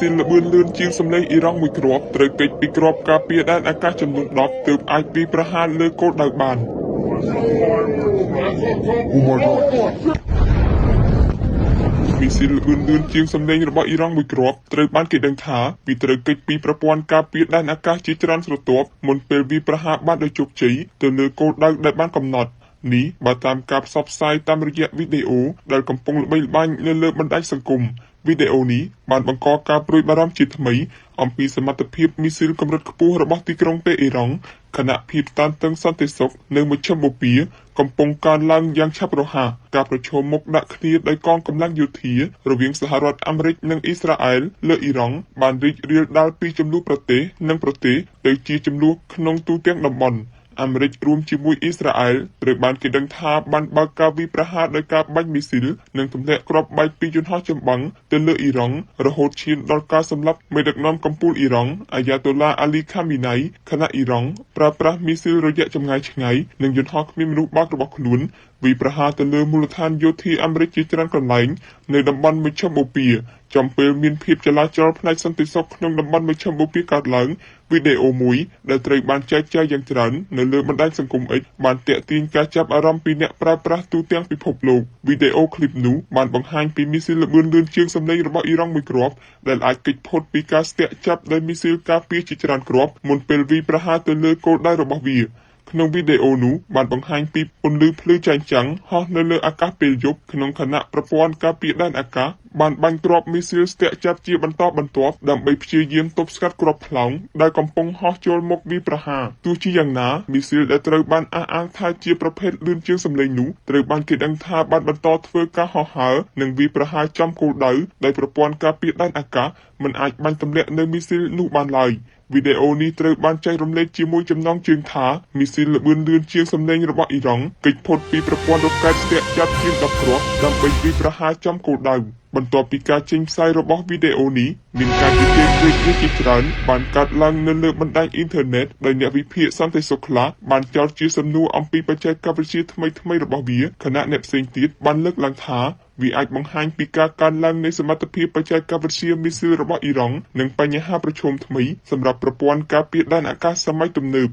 ស៊ីលល្បឿនលឿនជាងសម្លេងអ៊ីរ៉ង់មួយគ្រាប់ត្រូវគេចពីគ្រាប់ការពារដែនអាកាសចំនួន10ទើបអាចពីប្រហារលើគោលដៅបានមីស៊ីលល្បឿនលឿនជាងសម្លេងរបស់អ៊ីរ៉ង់មួយគ្រាប់ត្រូវបានគេដឹងថាវាត្រូវគេចពីប្រព័ន្ធការពារដែនអាកាសជាច្រើនស្រទាប់មុនពេលវាប្រហារបានដោយជោគជ័យទៅលើគោលដៅដែលបានកំណត់នេះបើតាមការផ្សព្វផ្សាយតាមរយៈវីដេអូដែលកំពុងល្បីល្បាញនៅលើបណ្ដាញសង្គមវីដេអូនេះបានបង្កការព្រួយបារម្ភជាថ្មីអំពីសមត្ថភាពមីស៊ីលកម្រិតខ្ពស់របស់ទីក្រុងតេអ៊ីរ៉ង់ខណៈភាពតានតឹងសន្តិសុខនៅមជ្ឈមបូព៌ាកំពុងកើនឡើងយ៉ាងឆាប់រហ័សការប្រឈមមុខដាក់គ្នាដោយកងកម្លាំងយោធារវាងសហរដ្ឋអាមេរិកនិងអ៊ីស្រាអែលលើអ៊ីរ៉ង់បានរីករាលដាលពីចំនួនប្រទេសនិងប្រទេសទៅជាចំនួនក្នុងទូទាំងតំបន់អាមេរិករួមជាមួយអ៊ីស្រាអែលត្រូវបានគេដឹងថាបានបើកការវាយប្រហារដោយការបាញ់មីស៊ីលនិងទម្លាក់គ្រាប់បែកពីយន្តហោះចម្បាំងទៅលើអ៊ីរ៉ង់រហូតឈានដល់ការសម្លាប់មេដឹកនាំកំពូលអ៊ីរ៉ង់អាយ៉ាតូឡាអាលីខាមីណៃខណៈអ៊ីរ៉ង់ប្រើប្រាស់មីស៊ីលរយៈចម្ងាយឆ្ងាយនិងយន្តហោះគ្មានមនុស្សបើករបស់ខ្លួនវាយប្រហារទៅលើមូលដ្ឋានយោធាអាមេរិកជាច្រើនកន្លែងនៅតំបន់មជ្ឈមបូព៌ាចំពេលមានភាពចលាចលផ្នែកសន្តិសុខក្នុងតំបន់មជ្ឈមបូព៌ាកើតឡើងវីដេអូមួយដែលត្រូវបានចែកចាយយ៉ាងច្រើននៅលើបណ្ដាញសង្គម X បានទាក់ទាញការចាប់អារម្មណ៍ពីអ្នកប្រើប្រាស់ទូទាំងពិភពលោកវីដេអូឃ្លីបនោះបានបង្ហាញពីមីស៊ីលល្បឿនលឿនជាងសម្លេងរបស់អ៊ីរ៉ង់មួយគ្រាប់ដែលអាចគេចផុតពីការស្ទាក់ចាប់ដោយមីស៊ីលការពារជាច្រើនគ្រាប់មុនពេលវាយប្រហារទៅលើគោលដៅរបស់វាក្នុងវីដេអូនោះបានបង្ហាញពីពន្លឺភ្លឺចែងចាំងហោះនៅលើអាកាសពេលយប់ក្នុងខណៈប្រព័ន្ធការពារដែនអាកាសបានបាញ់គ្រាប់មីស៊ីលស្ទាក់ចាប់ជាបន្តបន្ទាប់ដើម្បីព្យាយាមទប់ស្កាត់គ្រាប់ថ្លោងដែលកំពុងហោះចូលមកវាយប្រហារទោះជាយ៉ាងណាមីស៊ីលដែលត្រូវបានអះអាងថាជាប្រភេទលឿនជាងសម្លេងនោះត្រូវបានគេដឹងថាបានបន្តធ្វើការហោះហើរនិងវាយប្រហារចំគោលដៅដោយប្រព័ន្ធការពារដែនអាកាសមិនអាចបាញ់ទម្លាក់នៅមីស៊ីលនោះបានឡើយវីដេអូនេះត្រូវបានចែករំលែកជាមួយចំណងជើងថាមីស៊ីលល្បឿនលឿនជាងសម្លេងរបស់អ៊ីរ៉ង់គេចផុតពីប្រព័ន្ធរ៉ុកែតស្ទាក់ចាប់ជាង10គ្រាប់ដើម្បីវាយប្រហារចំគោលដៅបន្ទាប់ពីការចេញផ្សាយរបស់វីដេអូនេះមានការជជែកគ្នាជាច្រើនបានកើតឡើងនៅលើបណ្ដាញអ៊ីនធឺណិតដោយអ្នកវិភាគសន្តិសុខខ្លះបានចោទជាសំណួរអំពីបច្ចេកវិទ្យាថ្មីៗរបស់វាខណៈអ្នកផ្សេងទៀតបានលើកឡើងថាវាអាចបង្ហាញពីការកើនឡើងនៃសមត្ថភាពបច្ចេកវិទ្យាមីស៊ីលរបស់អ៊ីរ៉ង់និងបញ្ហាប្រឈមថ្មីសម្រាប់ប្រព័ន្ធការពារដែនអាកាសសម័យទំនើប